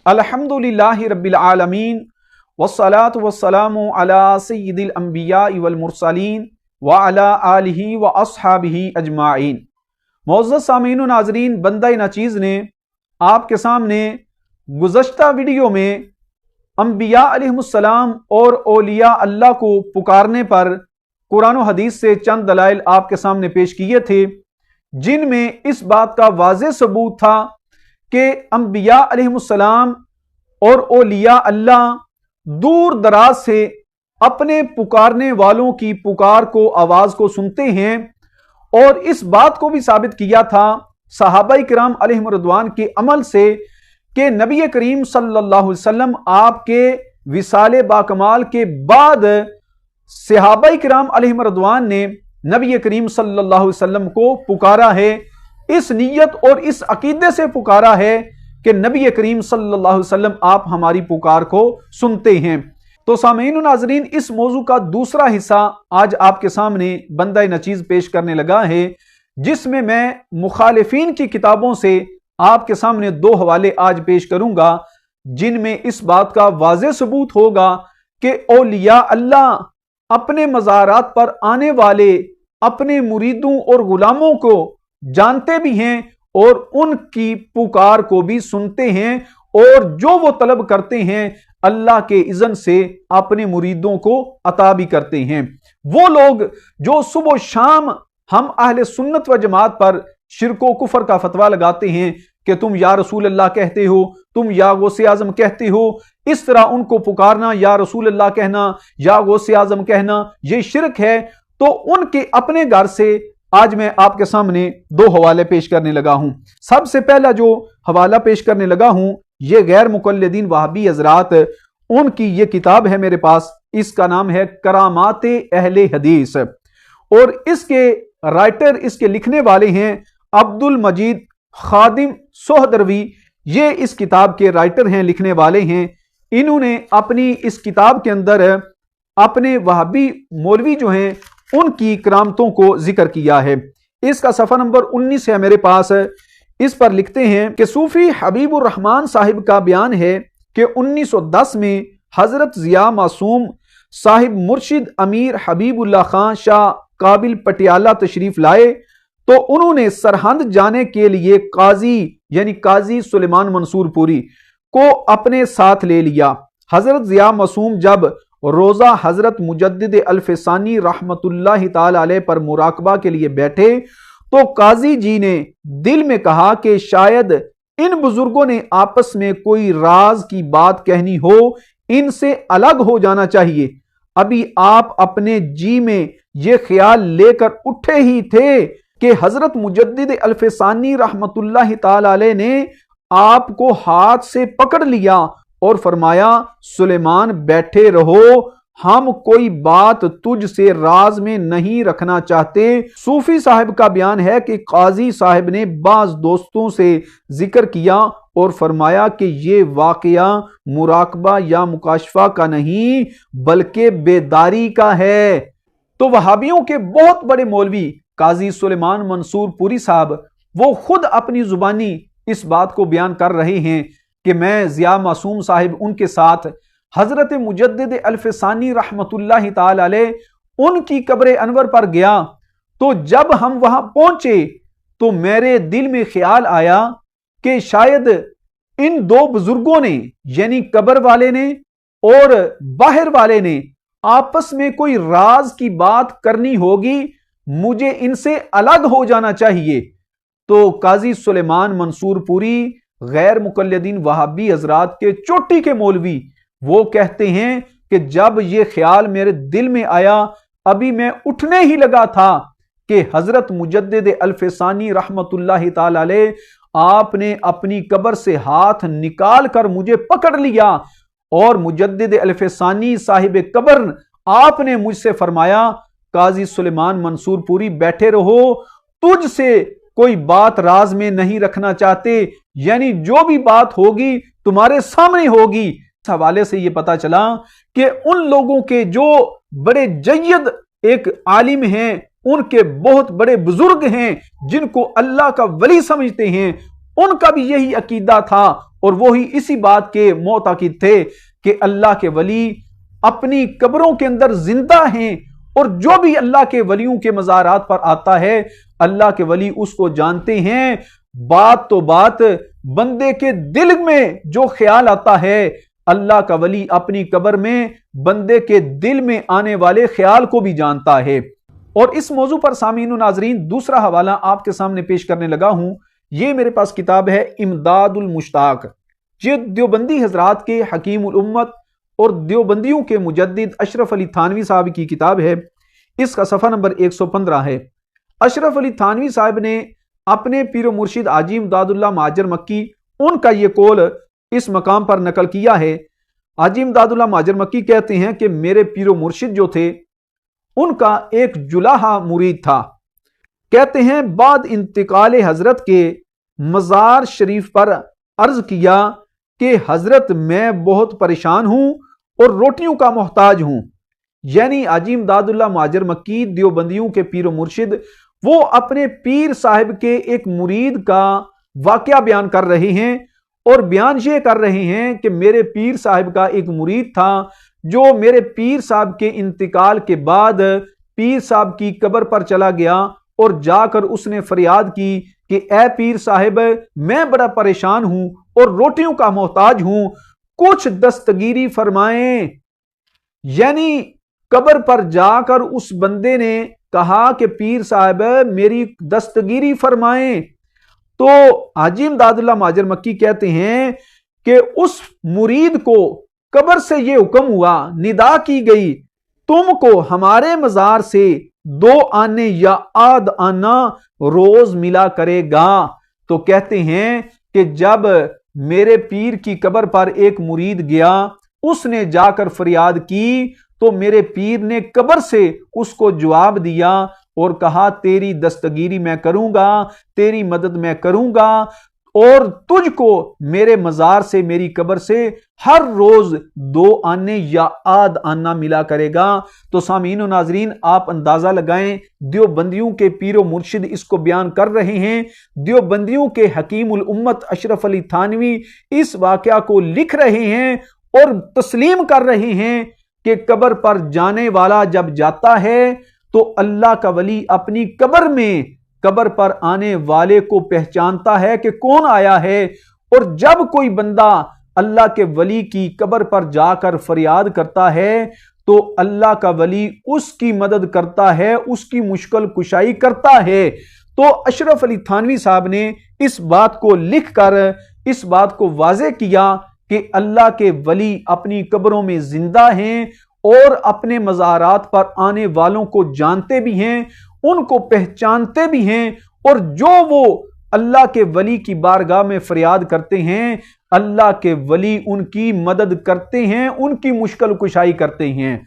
अल्हम्दुलिल्लाहि रब्बिल आलमीन वस्सलातु वस्सलामु अला सय्यिदिल अंबिया वल मुरसलीन व अला आलिहि व अस्हाबिहि अजमाइन। मुअज़्ज़ज़ सामीन व नाज़रीन, बंदा नाचीज़ ने आपके सामने गुज़श्ता वीडियो में अंबिया अलैहिमुस्सलाम और औलिया अल्लाह को पुकारने पर कुरान व हदीस से चंद दलाइल आपके सामने पेश किए थे, जिनमें इस बात का वाज़ेह सबूत था कि अंबिया अलैहिमुस्सलाम और औलिया अल्लाह दूर दराज से अपने पुकारने वालों की पुकार को, आवाज को सुनते हैं। और इस बात को भी साबित किया था सहाबाई किराम अलैहिम रिदवान के अमल से कि नबी करीम सल्लल्लाहु अलैहि वसल्लम आपके विसाले बाकमाल के बाद सहाबाई किराम अलैहिम रिदवान ने नबी करीम सल्लल्लाहु अलैहि वसल्लम को पुकारा है, इस नीयत और इस अकीदे से पुकारा है कि नबी करीम सल्लल्लाहु अलैहि वसल्लम आप हमारी पुकार को सुनते हैं। तो सामीन व नाज़रीन, इस मौजू का दूसरा हिस्सा आज आपके सामने बंदा नचीज पेश करने लगा है, जिसमें मैं मुखालिफीन की किताबों से आपके सामने दो हवाले आज पेश करूंगा, जिनमें इस बात का वाज़ेह सबूत होगा कि औलिया अल्लाह अपने मज़ारात पर आने वाले अपने मुरीदों और गुलामों को जानते भी हैं और उनकी पुकार को भी सुनते हैं, और जो वो तलब करते हैं अल्लाह के इज़्न से अपने मुरीदों को अता भी करते हैं। वो लोग जो सुबह शाम हम अहले सुन्नत व जमात पर शिरको कुफर का फतवा लगाते हैं कि तुम या रसूल अल्लाह कहते हो, तुम या गौसे आजम कहते हो, इस तरह उनको पुकारना, या रसूल अल्लाह कहना, या गौसे आजम कहना, ये शिरक है। तो उनके अपने घर से आज मैं आपके सामने दो हवाले पेश करने लगा हूं। सबसे पहला जो हवाला पेश करने लगा हूं, ये गैर मुकल्लिदीन वहाबी हजरात, उनकी ये किताब है मेरे पास, इसका नाम है करामाते अहले हदीस, और इसके राइटर, इसके लिखने वाले हैं अब्दुल मजीद खादिम सोहदरवी। ये इस किताब के राइटर हैं, लिखने वाले हैं। इन्होंने अपनी इस किताब के अंदर अपने वहाबी मौलवी जो हैं उनकी करामतों को जिक्र किया है। इसका सफ़ा नंबर 19 है मेरे पास। इस पर लिखते हैं कि सूफी हबीबुर रहमान साहिब का बयान है कि 1910 में हजरत जिया मासूम साहिब मुर्शिद अमीर हबीबुल्लाह खान शाह काबिल पटियाला तशरीफ लाए, तो उन्होंने सरहंद जाने के लिए काजी यानी काजी सुलेमान मंसूरपुरी को अपने साथ ले लिया। हजरत जिया मासूम जब रोजा हजरत मुजद्दिद अल्फसानी रहमतुल्लाहि ताला अलैह पर मुराकबा के लिए बैठे, तो काजी जी ने दिल में कहा कि शायद इन बुजुर्गों ने आपस में कोई राज की बात कहनी हो, इनसे अलग हो जाना चाहिए। अभी आप अपने जी में ये ख्याल लेकर उठे ही थे कि हजरत मुजद्दिद अल्फसानी रहमतुल्लाहि ताला अलैह ने आपको हाथ से पकड़ लिया और फरमाया, सुलेमान बैठे रहो, हम कोई बात तुझ से राज में नहीं रखना चाहते। सूफी साहब का बयान है कि काजी साहब ने बाज दोस्तों से जिक्र किया और फरमाया कि ये वाकया मुराकबा या मुकाशफा का नहीं बल्कि बेदारी का है। तो वहाबियों के बहुत बड़े मौलवी काजी सुलेमान मंसूरपुरी साहब, वो खुद अपनी जुबानी इस बात को बयान कर रहे हैं कि मैं जिया मासूम साहिब उनके साथ हजरत मुजद्दिद अल्फसानी रहमतुल्लाहि ताला अलैह उनकी कब्र अनवर पर गया। तो जब हम वहां पहुंचे तो मेरे दिल में ख्याल आया कि शायद इन दो बुजुर्गों ने, यानी कब्र वाले ने और बाहर वाले ने, आपस में कोई राज की बात करनी होगी, मुझे इनसे अलग हो जाना चाहिए। तो काजी सुलेमान मंसूरपुरी गैर मुकल्लिदीन वहाबी हजरात के चोटी के मौलवी, वो कहते हैं कि जब ये ख्याल मेरे दिल में आया, अभी मैं उठने ही लगा था कि हजरत मुजद्दिद अल्फसानी रहमतुल्लाहि ताला अलैह आपने अपनी कब्र से हाथ निकाल कर मुझे पकड़ लिया और मुजद्दिद अल्फसानी साहिब कब्र आपने मुझसे फरमाया, काजी सुलेमान मंसूरपुरी बैठे रहो, तुझसे कोई बात राज में नहीं रखना चाहते, यानी जो भी बात होगी तुम्हारे सामने होगी। इस हवाले से यह पता चला कि उन लोगों के जो बड़े जय्यद एक आलिम हैं, उनके बहुत बड़े बुजुर्ग हैं जिनको अल्लाह का वली समझते हैं, ان کا بھی یہی عقیدہ تھا اور وہی اسی بات کے معتقد تھے کہ اللہ کے ولی اپنی قبروں کے اندر زندہ ہیں، اور جو بھی اللہ کے ولیوں کے مزارات پر آتا ہے اللہ کے ولی اس کو جانتے ہیں۔ بات تو بات، بندے کے دل میں جو خیال آتا ہے اللہ کا ولی اپنی قبر میں بندے کے دل میں آنے والے خیال کو بھی جانتا ہے۔ اور اس موضوع پر سامعین و ناظرین دوسرا حوالہ آپ کے سامنے پیش کرنے لگا ہوں۔ یہ میرے پاس کتاب ہے امداد المشتاق، یہ دیوبندی حضرات کے حکیم الامت اور دیوبندیوں کے مجدد اشرف علی تھانوی صاحب کی کتاب ہے۔ اس کا صفحہ نمبر 115 ہے۔ اشرف علی تھانوی صاحب نے اپنے پیر و مرشد حاجی امداد اللہ مہاجر مکی ان کا یہ قول اس مقام پر نقل کیا ہے۔ حاجی امداد اللہ مہاجر مکی کہتے ہیں کہ میرے پیر و مرشد جو تھے ان کا ایک جلاحہ مرید تھا۔ کہتے ہیں بعد انتقال حضرت کے مزار شریف پر عرض کیا کہ حضرت میں بہت پریشان ہوں اور روٹیوں کا محتاج ہوں۔ یعنی حاجی امداد اللہ مہاجر مکی دیوبندیوں کے پیر و مرشد وہ اپنے پیر صاحب کے ایک مرید کا واقعہ بیان کر رہے ہیں، اور بیان یہ کر رہے ہیں کہ میرے پیر صاحب کا ایک مرید تھا جو میرے پیر صاحب کے انتقال کے بعد پیر صاحب کی قبر پر چلا گیا اور جا کر اس نے فریاد کی کہ اے پیر صاحب میں بڑا پریشان ہوں اور روٹیوں کا محتاج ہوں، کچھ دستگیری فرمائیں۔ یعنی قبر پر جا کر اس بندے نے کہا کہ پیر صاحب میری دستگیری فرمائیں۔ تو حاجی امداد اللہ مہاجر مکی کہتے ہیں کہ اس مرید کو قبر سے یہ حکم ہوا، ندا کی گئی، تم کو ہمارے مزار سے 2 آنے یا آدھ آنا روز ملا کرے گا۔ تو کہتے ہیں کہ جب میرے پیر کی قبر پر ایک مرید گیا، اس نے جا کر فریاد کی تو میرے پیر نے قبر سے اس کو جواب دیا اور کہا تیری دستگیری میں کروں گا، تیری مدد میں کروں گا، اور تجھ کو میرے مزار سے میری قبر سے ہر روز 2 آنے یا آدھ آنا ملا کرے گا۔ تو سامعین و ناظرین آپ اندازہ لگائیں، دیوبندیوں کے پیر و مرشد اس کو بیان کر رہے ہیں، دیوبندیوں کے حکیم الامت اشرف علی تھانوی اس واقعہ کو لکھ رہے ہیں اور تسلیم کر رہے ہیں کہ قبر پر جانے والا جب جاتا ہے تو اللہ کا ولی اپنی قبر میں قبر پر آنے والے کو پہچانتا ہے کہ کون آیا ہے، اور جب کوئی بندہ اللہ کے ولی کی قبر پر جا کر فریاد کرتا ہے تو اللہ کا ولی اس کی مدد کرتا ہے، اس کی مشکل کشائی کرتا ہے۔ تو اشرف علی تھانوی صاحب نے اس بات کو لکھ کر اس بات کو واضح کیا کہ اللہ کے ولی اپنی قبروں میں زندہ ہیں اور اپنے مزارات پر آنے والوں کو جانتے بھی ہیں، ان کو پہچانتے بھی ہیں، اور جو وہ اللہ کے ولی کی بارگاہ میں فریاد کرتے ہیں اللہ کے ولی ان کی مدد کرتے ہیں، ان کی مشکل کشائی کرتے ہیں۔